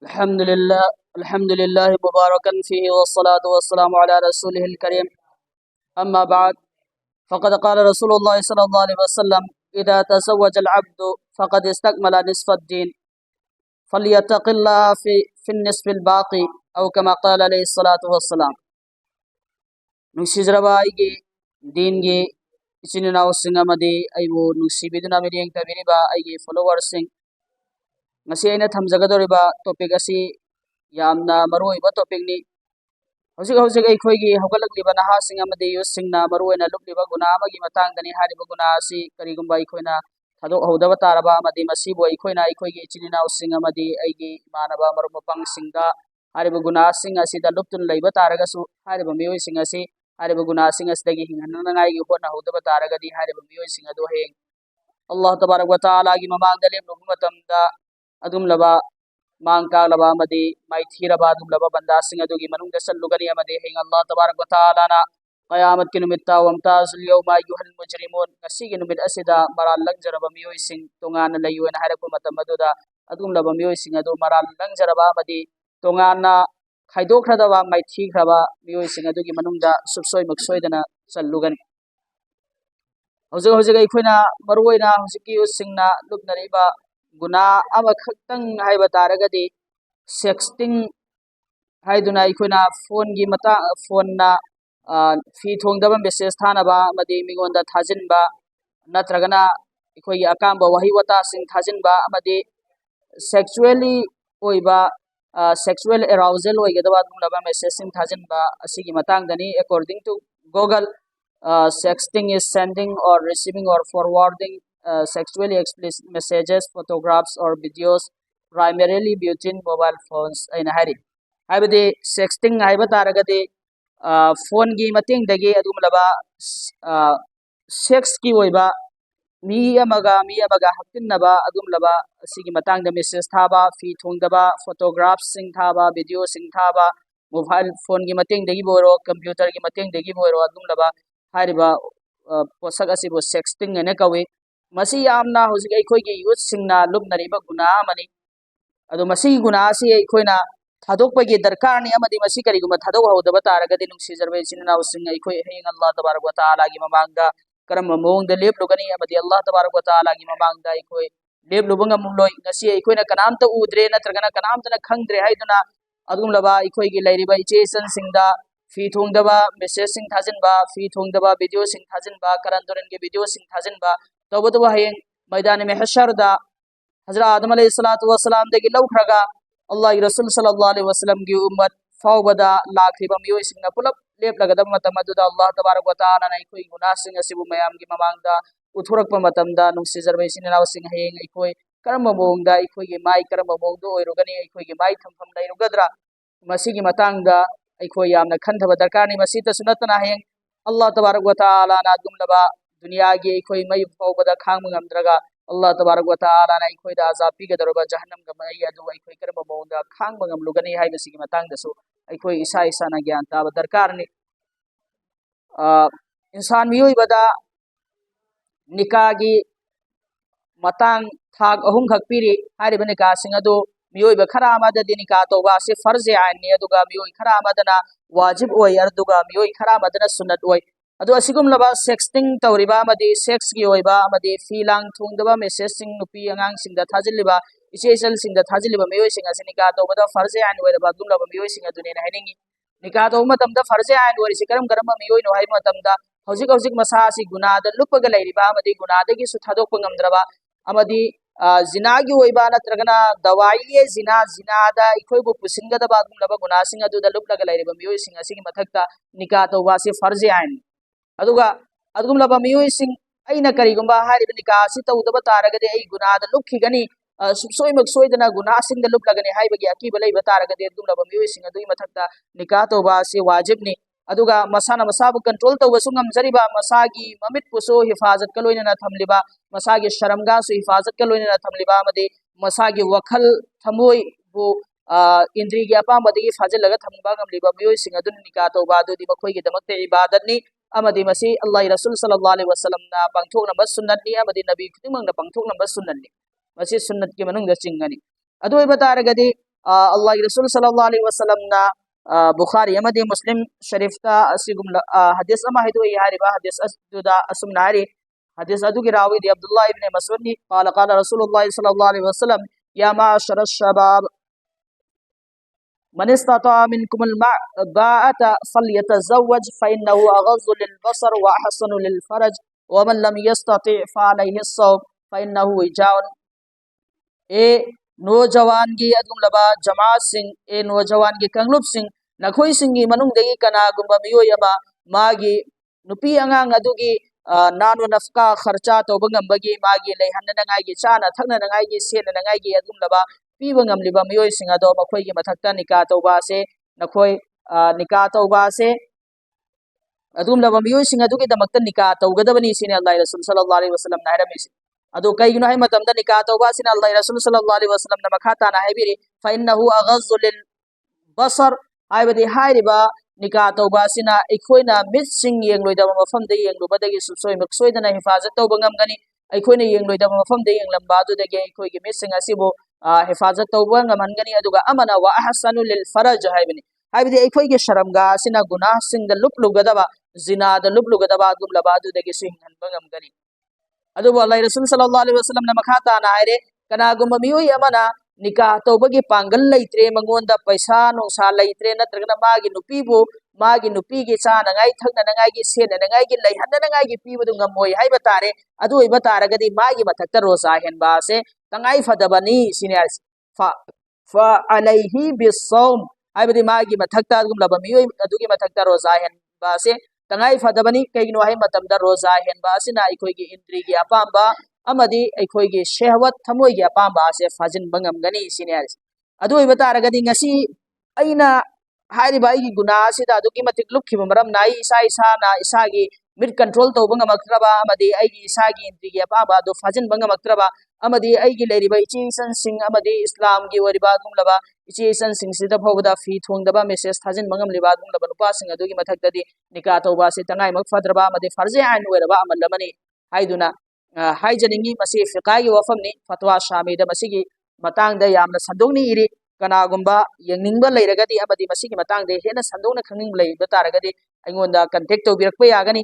الحمد لله مباركا فيه والصلاة والسلام على رسوله الكريم. أما بعد، فقد قال رسول الله صلى الله عليه وسلم: إذا تزوج العبد فقد استكمل نصف الدين، فليتق الله في النصف الباقي، أو كما قال عليه الصلاة والسلام. نسيجربايجي دينجي إسننا وسنغمدي أيبو نسيبدنا مدين كبيربا أيجي فولورسين ngasi aina thamjagadoriba topic asi yamna maruiba topic ni hojik hojik ai khoigi hogalakliba naha singa amadi yus singna maruina lukliba guna amagi matang dani hariba guna asi karigumba ai khoina thadok hodaba taraba amadi masibo ai khoina ai khoigi chinina singa amadi aigi manaba marum pang singda hariba guna singa sida luktun leiba taraga su hariba miyoi singa si hariba guna singa sidagi hinganna ngai gi hona hodaba taraga di hariba miyoi singa do heng Allah tabarak wa taala gi mamang dalim numatam da adum laba mangka laba amadi maithira ba adum laba banda singa dogi manung desal lugani amadi heng Allah tabarak wa taala na qiyamat ki numitta wamtazul yawma ayyuhal mujrimun ngasi gi numit asida maral langjaraba miyoi sing tongana layuena haraku matamaduda adum laba miyoi sing adu maral langjaraba amadi tongana khaidokhrada ba maithikhraba miyoi sing adugi manungda subsoi maksoidana sallugani hojik hojik ai khoina maruoina hojiki usingna lubnariba guna amakhtang haiba taragadi sexting haiduna ikhoina phone gi mata phone na fi thongdaba message thanaba amadi migonda thajinba natragana ikhoi akamba wahi wata sing thajinba amadi sexually oiba sexual arousal oigedaba dunaba message sing thajinba asigi matang dani according to Google. Sexting is sending or receiving or forwarding sexually explicit messages, photographs, or videos, primarily between mobile phones. Aina hari. Haibadi sexting haiba taragadi phone gi mating dagi adum laba sex ki oiba mi amaga haktin naba adum laba sigi matang da message thaba fi thongdaba photographs sing thaba video sing thaba mobile phone gi mating dagi boro computer gi mating dagi boro adum laba hariba posak asibu sexting ene kawi masi yamna hojik ai khoigi youth singna lubnariba guna mani adu masi guna asi ai khoina thadokpagi darkar ni amadi masi kariguma thadok hodaba taragadi nungsi jarbe sinna using ai khoi heng Allah tabarak wa taala gi mamangda karam mong de lep lugani amadi Allah tabarak wa taala gi mamangda ai khoi lep lubanga muloi ngasi ai khoina kanamta udre natragana kanamta na khangdre haiduna adum laba ai khoi gi lairiba ichesan singda fi thongdaba message sing thajinba fi thongdaba video sing thajinba karan doren ge video sing thajinba tawbatu hayeng मैदान में हशर दा हजरत आदम अलैहिस्सलातु वस्सलाम दगी लौखरगा अल्लाह रसूल सल्लल्लाहु अलैहि वसल्लम की उम्मत फावबदा लाखरिबा मियोय सिंगना पुलप लेप लगदब मतमदुदा अल्लाह तबारक व तआला नै कोई गुनाह सिंग असिबु मयाम की ममांगदा उथुरकप मतमदा नुक्सी जरबै सिनाव सिंग हेंग इखोय करम मोंगदा इखोय की माई करम मोंगदो ओइरुगनी इखोय की माई थमफम दैरुगदरा मसीगी मतांगदा इखोय यामना खंथबा दरकार नि मसी तसुनतना हेंग अल्लाह तबारक व तआला ना दुमलबा दुनिया की इखोय मई फावबदा खांग ngамद्रगा Allah tabarak wa taala na ikhoi da azab pi gadoroba jahannam ga mai adu ikhoi karba mawda khang bangam lugani hai basi matang da so ikhoi isa isa na gyan ta darkar ni insan miyoi bada nikah gi matang thak ahum khak piri hari bane ka sing adu miyoi ba khara ma da dinika to ba se farz ain ni adu ga miyoi khara ma da na wajib oi ardu ga miyoi khara ma da na sunnat oi adu asigum laba sexting tawriba amadi sex gi oiba amadi filang thungdaba message sing nupi angang sing da thajiliba isesal sing da thajiliba meyoi sing asini ka to bada farze an oiba dum laba meyoi sing adune na heningi nika to matam da farze an ori sikaram karam meyoi no hai matam da hojik hojik masa si guna da lupaga lairiba amadi guna da gi su thadok pangamdraba amadi zina gi oiba natragana dawai ye zina da ikoi bu pusinga da ba dum laba guna sing adu da lupaga lairiba meyoi sing asigi mathakta nika to ba si farze an aduga adugum laba miyoi sing aina karigumba haribani ka si tawdaba taragade ai gunada lukhigani subsoi maksoidana guna sing da luklagani haibagi akiba leiba taragade adugum laba miyoi sing adui mathakta nikah to ba se wajib ni aduga masana masabu control to wasungam jariba masagi mamit puso hifazat kaloina na thamliba masagi sharamga su hifazat kaloina na thamliba amade masagi wakhal thamoi bu indri gi apam badigi fajal laga thamba ngam liba miyoi sing adun nikah to ba adu di makhoi gi damakte ibadat ni amadi masi Allah Rasul sallallahu alaihi wasallam na pangthok number sunnat ni amadi nabi khudimang na pangthok number sunnat ni masi sunnat ki manung da chingani adu iba taragadi Allah Rasul sallallahu alaihi wasallam na Bukhari amadi Muslim Sharif ta asigum hadis ama hidu ihariba hadis asduda asumnari hadis adu girawi di Abdullah ibn Mas'ud ni qala Rasulullah sallallahu alaihi wasallam ya ma'ashar ash-shabab man istata'a minkum al-ba'ata falyatazawwaj fa innahu aghaddu lil-basar wa ahsanu lil-faraj wa man lam yastati' fa alayhi as-sawm fa innahu wija'un e नौजवान की अदुमलबा जमात सिंह ए नौजवान की कंगलुप सिंह नखोई सिंह की मनुंगदगी कनागुंबा मियोयमा मागी नुपी अंगांग अदुगी नानु नफका खर्चा तौबा ngambagi मागी लेहननंगाई की चाना थकननंगाई की सेननंगाई की अदुमलबा पीबा ngamliba मियोय सिंह अदो मखोई की मथक्ता निका तौबा से नखोई निका तौबा से अदुमलबा मियोय सिंह अदुगी दमक्ता निका तौगदबनी सिने अल्लाह रसूल सल्लल्लाहु अलैहि वसल्लम नायरमिस अदो कईगिनो है मतमदा निकाह तौबा सिना अल्लाह रसूल सल्लल्लाहु अलैहि वसल्लम न मखाता ना है बिरी फइन्नहु अगज़्ज़ु लिल बसर हाइबदी हाइरिबा निकाह तौबा सिना अखोइना मित सिंग येंगलोइदबा मफम दे येंगलुबदगी सुसोय मक्सोइदना हिफाजत तौबा ngамगनी अखोइना येंगलोइदबा मफम दे येंगलंबा दुदगे अखोइगे मित सिंग असिबो हिफाजत तौबा ngамहनगनी अदुगा अमना व अहसनु लिल फरज हाइबनी हाइबदी अखोइगे शरमगा सिना गुनाह सिंग द लुपलुगदबा जिना द लुपलुगदबा दुमलबा दुदगे सिंगहनबा ngамगनी अदुबो अल्लाह रसूल सल्लल्लाहु अलैहि वसल्लम न मखाता ना हायरे कनागुम मियोय अमना निकाह तौबगी पांगल लैत्रे मंगोंदा पैसा नोसा लैत्रे नत्रगना मागी नुपीगी चानंगाई थकनंगाई सेननंगाई लैहननंगाई पीबदु ngамोय हाइबा तारे अदु ओइबा तारगदी मागी मथक्ता रोजा हेनबा से तंगाई फदबनी सिनियर्स फा अलैहि बिसौम हाइबदी मागी मथक्ता गुमलबा मियोय अदुगी मथक्ता रोजा हेनबा से तंगाई फदबनी कईगिनो है मतमदा रोजा हेनबा सिना अखोइगी इंद्रिगी अपांबा अमदी अखोइगी शहवत थमोइगी अपांबा से फाजिनबा ngамगनी सिनियर्स अदु ओइबा तारगदी ngasi अइना हाइरिबा अइगी गुना सिदा अदुगी मतिक लुखिबा मरम नाई इसा इसाना इसागी मिड कंट्रोल तौबा ngамक्त्रबा अमदी अइगी इसागी इंद्रिगी अपांबा दो फाजिनबा ngамक्त्रबा अमदी अइगी लेरिबा इचीसन सिंग अमदी इस्लाम की वरिबा दुमलबा इचीसन सिंग सिदा फौबदा फी थोंगदबा मेसेज थाजिन मंगमलिबा दुमलबा नुपा सिंग अदुगी मथक्तदी निकाह तौबा से तंगाई मक फद्रबा अमदी फर्जे आइन वरबा अमलमनी हाइदुना हाइजनिंगी मसी फिकाई वफमनी फतवा शामीदा मसीगी मतंगदा यामना संदोंगनी इरी कनागुंबा यंगनिंगबा लेरगदी अमदी मसीगी मतंगदे हेना संदोंगना खंगनिंग लेबा तारगदी अइंगोंदा कांटेक्ट तौबिरकबा यागनी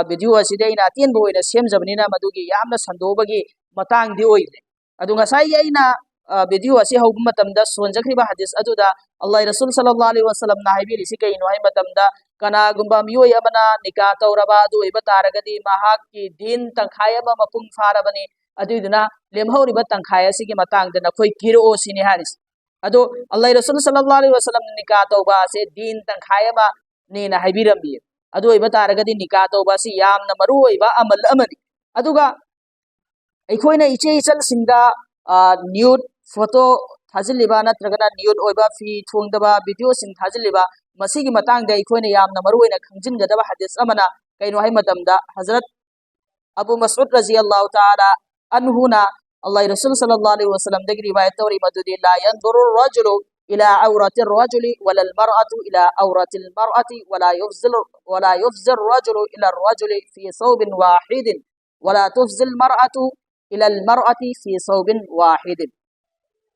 वीडियो असिदे इना अतियनबो ओइना सेमजबनिना मदुगी यामना संदोबगी मतंगदे ओइले अदु ngасai aina वीडियो असी हौब मतमदा सोनजखरिबा हदीस अदुदा अल्लाह रसूल सल्लल्लाहु अलैहि वसल्लम ना हाइबिरि सि कइनो हाइ मतमदा कनागुंबा मियोय अमना निकाह तौरबा अदु ओइबा तारगदी महाक की दिन तंखाय अमा मपुंग फारबनी अदुदुना लेमहौरिबा तंखाय असिगी मतंगदा नखोइ किरो सिनि हारिस अदो अल्लाह रसूल सल्लल्लाहु अलैहि वसल्लम निकाह तौबा से दिन तंखाय अमा नेना हाइबिरमबि अदु ओइबा तारगदी निकाह तौबा सि यामना मरु ओइबा अमल अमनि अदुगा अखोइना इचे इचल सिंगा न्यूड फोटो थाजिलिबा नत्रगना न्यूड ओइबा फी थोंगदबा वीडियो सिंग थाजिलिबा मसीगी मतंगदा अखोइना यामना मरुओइना खंजिनगदबा हदीस अमना कइनो हाइ मतमदा हजरत अबू मसऊद रज़ियल्लाहु ताला अन्हुना अल्लाह रसूल सल्लल्लाहु अलैहि वसल्लम दगी रिवायत तौरी मदुदी ला यंजुरु रजुलु इला औरति रजुलि वला मरअतु इला औरति मरअति वला युफ्जिर रजुलु इला रजुलि फी सौबिन वाहिदिन वला तुफ्जिल मरअतु इला मरअति फी सौबिन वाहिदिन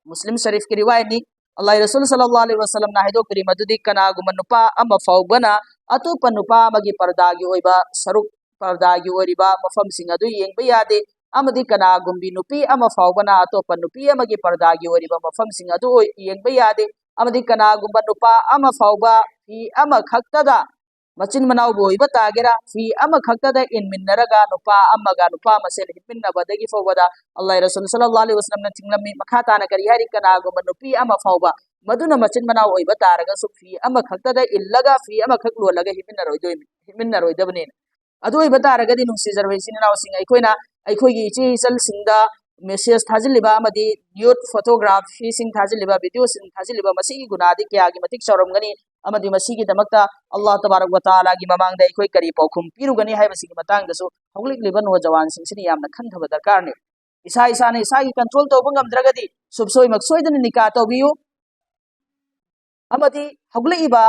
मुस्लिम शरीफ की रिवायत नी अल्लाह रसूल सल्लल्लाहु अलैहि वसल्लम ना हिदो करी मदुदी कनागुम नुपा अम फौबना अतोप नुपा मगी पर्दागी ओइबा सरुक पर्दागी ओरिबा मफम सिंग अदु येंगबा यादे अमदी कनागुम्बी नुपी अम फौबना अतोप नुपी अमगी पर्दागी ओरिबा मफम सिंग अदु येंगबा यादे अमदी कनागुम्बा नुपा अम फौबा फी अम खक्तदा मचिन मनाव बोइबा तागेरा फी अम खक्तदा इनमिनरगा नुपा अमगा नुपा मसेन हिमिनबदगी फौबदा अल्लाह रसूल सल्लल्लाहु अलैहि वसल्लम न थिंगलमी मखाताना करी हारि कनागुम्बा नुपी अम फौबा मदुना मचिन मनाव ओइबा तारगा सु फी अम खक्तदा इल्लगा फी अम खक लोलगा हिमिनरोइदबने अदु ओइबा तारगदी नुसी जरवेसिन नाव सिंग अखोइना अखोइगी इचे इचल सिंगदा मेसेज थाजिलिबा अमदी न्यूड फोटोग्राफी सिंग थाजिलिबा वीडियो सिंग थाजिलिबा मसीगी गुनादी क्यागी मतिक चौरमगनी अमदी मसीगी दमक्ता अल्लाह तबारक व तआला गी ममांगदा अखोइ करी पौखुम पिरुगनी हाइबसिगी मतंगदसु हौगलिकलिबा नो जवान सिंगसिनी यामना खंथबा दरकार ने इसा इसाने इसागी कंट्रोल तौबा ngamdragadi subsoi maksoidana nikah tौबियु अमदी हौगलिबा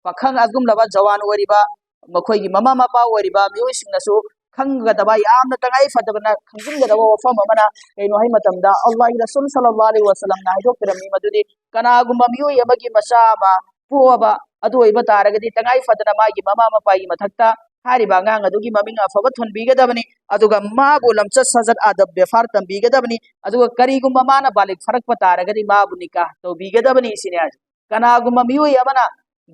पाखंग अगुमलबा जवान ओरिबा मखोइगी ममा मपा ओरिबा मियोइसिंगसु खंगदबा यामना तंगाई फदबना खंजिनगदबा वफम अमना कइनो है मतमदा अल्लाह रसूल सल्लल्लाहु अलैहि वसल्लम ना हाइदो पिरमी मदुदी कनागुम मियोय अमगी मसा मा पोअबा अदु ओइबा तारगदी तंगाई फदना मागी mama मपाई मथक्ता हारिबा ngang adugi maming afaba thonbigadabani aduga mabu lamcha sajat adab befar tambigadabani aduga karigumba mana balik farak pataragadi mabu nikah tawbigadabani sine aj kanagumba miyoy amana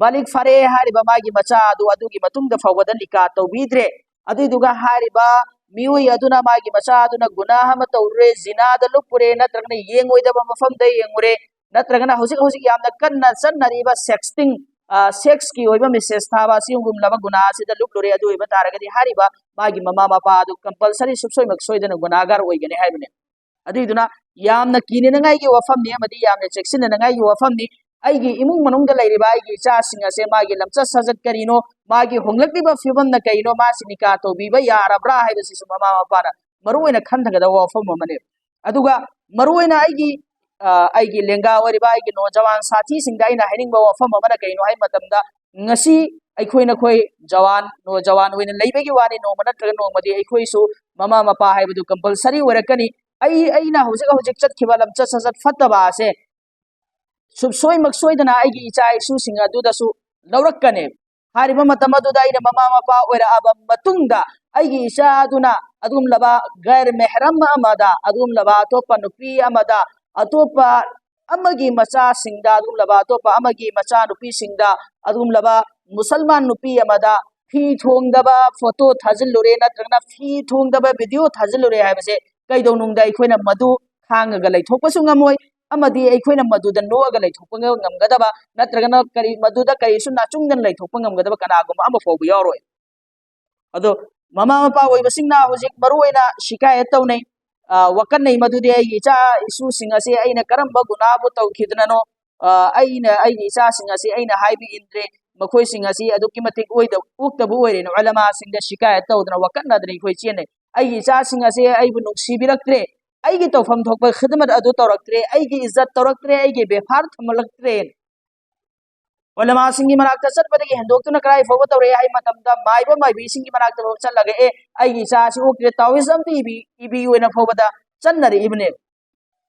balik fare hariba magi macha adugi matungda fawada nikah tawbidre aduga hariba miyoy aduna magi macha aduna gunaha ma tawre zina da lupure natragna yengoidaba mafam da yengure natragna hosik hosik yamna kanna sannariba sexting sex की ओइबा message थाबा सिंगुम लबा गुना सिदा look लोरे अदु ओइबा तारगदी हारिबा मागी mama Mopa अदु compulsory सुबसोय मक्सोयदन गुनागार ओइगने हाइबने अदुइदुना यामना कीनेनंगाई की वफम ने अमदी यामना चेक्सिननंगाई की वफम नि आइगी इमुंग मनुंगदा लैरिबा आइगी चासिंग असे मागी लमचा सजत करिनो मागी होंगलक्तिबा फिबम न कइनो मासिनिका तोबीबा यारब्रा हाइबसिसु ममा मपाना मरुइना खंथगदा वफम मने अदुगा मरुइना आइगी लेंगा ओरिबा आइगी नो जवान साथी सिंगा इना हाइनिंगबा वफम अमना कइनो हाइ मतमदा ngasi अखोइना खोइ जवान नो जवान ओइना लैबेगी वानी नो मना ट्रग नो मदि अखोइसु ममा मपा हाइबदु कंपलसरी ओरकनी अइना हौजिक हौजिक चतखिबा लमचा सजत फतबा से सुबसोय मक्सोयदना आइगी इचा इसु सिंगा दुदसु लौरक्कने हारिबा मतम अदुदा इना ममा मपा ओइरा अबा मतुंगदा आइगी इचा दुना अदुम लबा गैर महरम अमदा अदुम लबा तोपा नुपी अमदा अतोपा अमगी मचा सिंगदा अदुम लबा अतोपा अमगी मचा नुपी सिंगदा अदुम लबा मुसलमान नुपी अमदा फी थोंगदबा फोटो थाजिलुरे नत्रगना फी थोंगदबा वीडियो थाजिलुरे हाइबसे कैदौनुंगदा अखोइना मदु खांगगा लैथोकपसु ngamoi amadi अखोइना मदुदा नोगा लैथोकपा ngamgadaba नत्रगना करी मदुदा करीसु नाचुंगदन लैथोकपा ngamgadaba कनागुम अमा फोबु यारोय अदो ममा मपा ओइबसिंगना होजिक मरुइना शिकायत तौनै वकन नै मदुदे आई इचा इसु सिंगसे आइना करम्बा गुनाबु तौखिदननो आइना आइनि इचा सिंगसे आइना हाइबि इंद्रे मखोय सिंगसी अदुकि मतिक ओइदा उक्तबु ओइरेन उलमा सिंगदा शिकायत तौदना वकन नदनि खोय चेने आइनि इचा सिंगसे आइबु नुक्सिबिरक्त्रे आइगी तौफम थोकबा खिदमत अदु तौरक्त्रे आइगी इज्जत तौरक्त्रे आइगी बेफार थमलक्त्रे उलमा सिंगी मनाक्ता चटबदगी हेंदोक्तुना कराय फोबो तौरे हाइ मतमदा माइबा माइबि सिंगी मनाक्ता लो चलगे ए आइगी इचा सि ओक्त्रे ताविसम इबि ओइना फोबदा चन्नरि इबने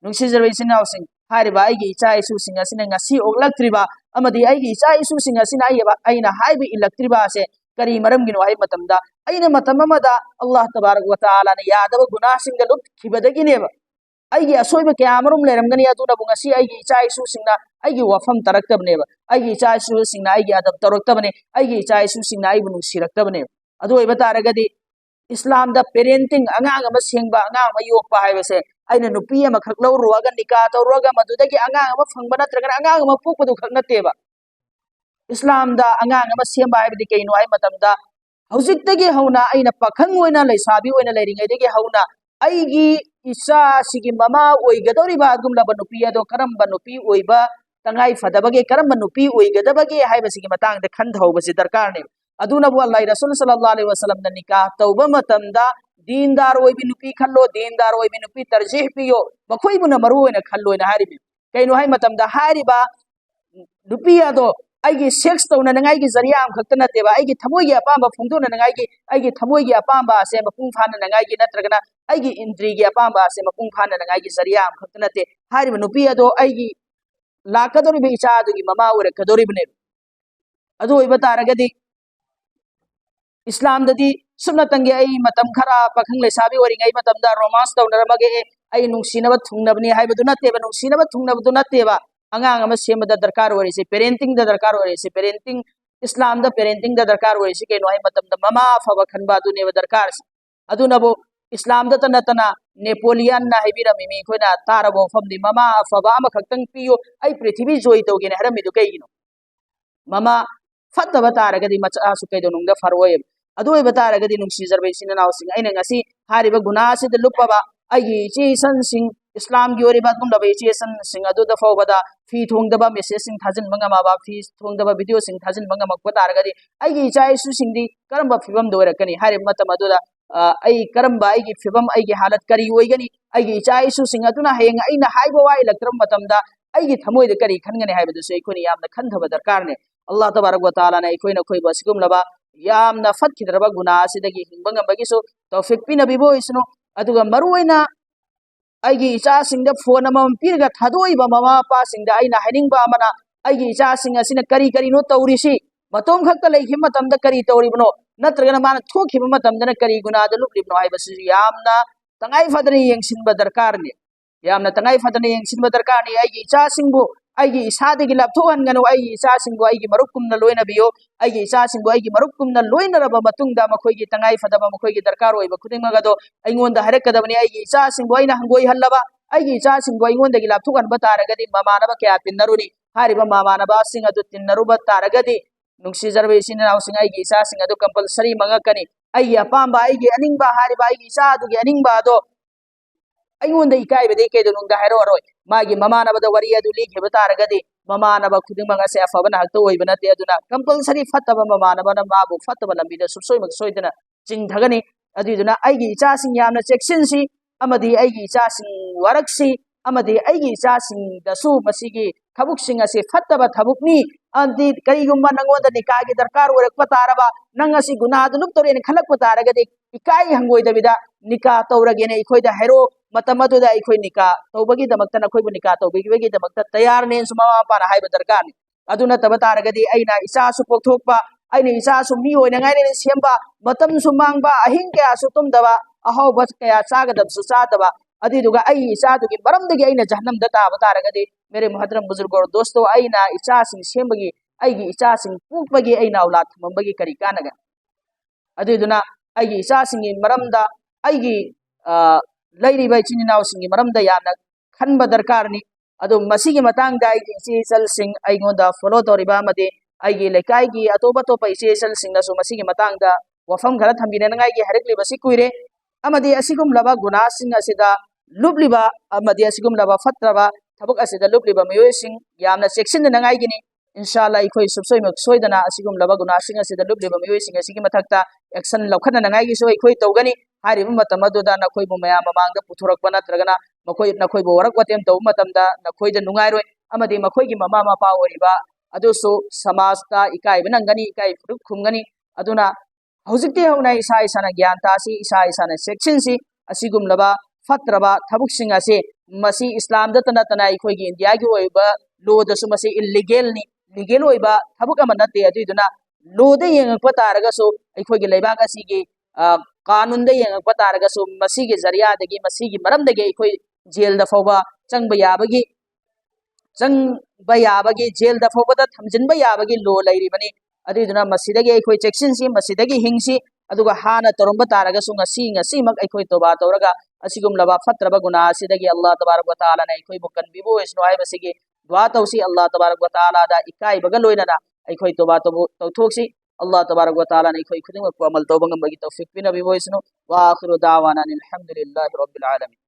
नुक्सिजरबै सिनावसिंग हारिबा आइगी इचा इसु सिंगा सिना ngasi ओक्लक्त्रिबा अमदी आइगी इचा इसु सिंगा सिना आइना हाइबि इलक्त्रिबा से करी मरमगिनो हाइ मतमदा आइना मतममदा अल्लाह तबारक व तआला ने यादब गुनाह सिंगा लुक खिबदगिनेबा आइगी असोइबा क्यामरुम लेरमगनी अदुना बुंगसी आइगी इचा इसु सिंगा आइगी वफम तरक्तबनेबा आइगी इचा इसु सिंगा आइगी अदब तरक्तबने आइगी इचा इसु सिंगा आइबु नुक्सिरक्तबने अदु ओइबा तारगदी इस्लाम दा पेरेंटिंग अंगांग अमा सेंगबा अंगांग अमा योकपा हाइबसे आइना नुपी अमा खक लौरुवागा निका तौरुवागा मदुदगी अंगांग अमा फंगबा नत्रगना अंगांग अमा पोकपदु खक नतेबा इस्लाम दा अंगांग अमा सेंबा हाइबदि कइनो हाइ मतमदा हौजिकतगी हौना आइना पाखंग ओइना लैसाबी ओइना लैरिङैदगी हौना आइगी इसा सिगी ममा ओइगदौरिबा अदुमलबा नुपी अदो करम्बा नुपी ओइबा तंगाई फदबगे करम्बा नुपी ओइगदबगे हाइबसिगी मतांगदा खंधौबसि दरकारने अदुनबु अल्लाह रसूल सल्लल्लाहु अलैहि वसल्लम ने निकाह तौबा मतमदा दीनदार ओइबि नुपी खल्लो दीनदार ओइबि नुपी तरजीह पियो मखोइबुना मरु ओइना खल्लोइना हारिबि कइनो हाइ मतमदा हारिबा नुपी अदो आइगी सेक्स तौना नंगाइगी जरिया am खक्ता नतेबा आइगी थमोइगी अपांबा फुंगदोना नंगाइगी आइगी थमोइगी अपांबा से मपुंग फाना नंगाइगी नत्रगना आइगी इंद्रिगी अपांबा से मपुंग फाना नंगाइगी जरिया am खक्ता नते हारिबा नुपी अदो आइगी लाकदोरिबि इचा अदुगी ममा ओरकदोरिबने अदो ओइबा तारगदी इस्लाम ददी सुमना तंगे आई मतम खरा पखंग लेसाबी ओरिंगाई मतमदा रोमांस तौनरमगे आई नुंगसिनबा थुंगनबनी हाइबदु नतेबा नुंगसिनबा थुंगनबदु नतेबा अंगांग अमा सेमदा दरकार ओरिसे पेरेंटिंग दा दरकार ओरिसे पेरेंटिंग इस्लाम दा पेरेंटिंग दा दरकार ओरिसे केनो हाइ मतमदा ममा फबा खनबा दुनेबा दरकार अदुनबो इस्लाम दा तनतना नेपोलियन ना हाइबिरमी मी खोना तारबो फमदि ममा फबा अमा खक्तंग पियो आई पृथ्वी जोई तौगेने हरमिदु कइगिनो ममा फतबा तारगदी मचा सुकैदो नुंगदा फरवोय अदु ओइबा तारगदी नुंगसिजरबै सिननावसिंग आइना ngasi हारिबा गुनासिद लुपबा आइगी इचे सनसिंग इस्लाम की ओरिबा गुमदबा इचे सनसिंग अदुदा फौबदा फी थोंगदबा मेसेज सिंग थाजिन मंगामाबा फी थोंगदबा वीडियो सिंग थाजिन मंगामक तारगदी आइगी इचा इसु सिंगदी करम्बा फिबम दोरकनी हारि मतम अदुदा आई करम्बा आइगी फिबम आइगी हालत करी ओइगनी आइगी इचा इसु सिंग अदुना हेंग आइना हाइबा वाइ लक्तरम मतमदा आइगी थमोइद करी खनगने हाइबदुसु इखोनि यामना खनथबा दरकारने अल्लाह तबारक व तआला ने इखोइना खोइबा सिगुमलबा यामना फटखिद्रबा गुना असिदगी हिंबा ngambagi so tawfik pinabibo isno aduga maruina aigi icha singda phone amam pirga thadoiba mama pa singda aina hainingba amana aigi icha singa sina kari kari no tawrisi matom khakta leikhi matamda kari tawribno natragana mana thokhiba matamda kari guna da luplibno haibasi yamna tangai fadani yengsinba darkar ni yamna tangai fadani yengsinba darkar ni aigi icha singbu aigi isadagi lapthohan ganu aigi icha singbu aigi marukumna loina biyo aigi icha singbu aigi marukumna loina raba matungda makhoigi tangai fadaba makhoigi darkar oiba khudingma do aingonda harekadabani aigi icha singbu aina hangoi hallaba aigi icha singbu aingondagi lapthohan bataragadi mamanaba kya tinnaruni hariba mamanaba sing adu tinnaruba taragadi nungsi jarbe isin naw sing aigi icha sing adu compulsory mangakani aigi apamba aigi aningba hariba aigi icha adugi aningba do aingonda ikaibade kedo nungda hero aroi magi mamanaba da wari adu lighe bataragadi mamanaba khudingma se afabana hakto oibana te aduna compulsory fataba mamanaba na mabu fataba lambida subsoi mak soidana chingthagani adiduna aigi icha sing yamna cheksinsi amadi aigi icha sing waraksi amadi aigi icha sing dasu masigi thabuk sing ase fataba thabukni adi karigumba nangonda nikagi darkar orakpa taraba nangasi guna adu nuptore ne khalakpa taragadi ikai hangoi dabida nika tawragene ikhoida hero matamadu da ikoi nika tawbagi damakta nakoi nika tawbagi damakta tayar ne suma pa na haiba darkar ni aduna tabataragadi aina isa su pothokpa aina isa su mi oina ngai ne semba matam su mangba ahing kya su tumdaba ahaw bas kya sagadab su sadaba adi duga ai isa dugi baramdagi aina jahannam da tabataragadi mere muhadram buzurg और दोस्तों aina isa sing sembagi aigi isa sing pukbagi aina aulat mambagi kari kanaga adi duna aigi isa sing maramda aigi lairiba chininaw sing maramda yana khanba darkar ni adu masigi matang da aigi isel sing aigonda follow toriba made aigi lekai gi atoba to pai isel sing na so masigi matang da wafam khara thambine ngai gi harekli basi kuire amadi asigum laba guna sing asida lubliba amadi asigum laba fatraba thabuk asida lubliba mayoy sing yamna section na ngai gini inshallah ikoi subsoi mak soidana asigum laba guna sing asida lubliba mayoy sing asigi mathakta action laukhana na ngai gi so ikoi tawgani hariba matamadu da nakoi bu maya mamangda puthurak bana tragana makoi nakoi bo warak watem taw matamda nakoi da nungai roi amadi makoi gi mama mapa oriba adu so samaj ta ikai banangani ikai furuk khumgani aduna hojikte hauna isa isana gyan ta si isa isana section si asigum laba fatraba thabuk sing ase masi islam da tana tana ikoi gi india gi oiba lo da su masi illegal ni legal oiba thabuk amana te adu duna lo da yeng pa taraga so ikoi gi leiba ga si gi कानून दे young पतारगा सो मसी के जरिया दगी मसी की मरम दगे कोई jail द फोबा चंग बयाबगी जेल द फोबा द थमजिन बयाबगी लो लैरी बनी अदि दुना मसी दगे कोई चेक्शन सी मसी दगे हिंगसी अदुगा हाना तरुंबा तारगा सो ngasi मक कोई तोबा तोरगा असिगुम लबा फत्रबा गुना सिदगी अल्लाह तबारक व तआला ने कोई बुकन बिबो इसनो हाय बसिगी दुआ तौसी अल्लाह तबारक व तआला दा इकाई बगल लोइना कोई तोबा तो थोक्सी Allah tabarak wa ta'ala ne khoi khuding ko amal tawbang bagi tawfik pina bi voice no wa akhiru da'wana alhamdulillahi rabbil alamin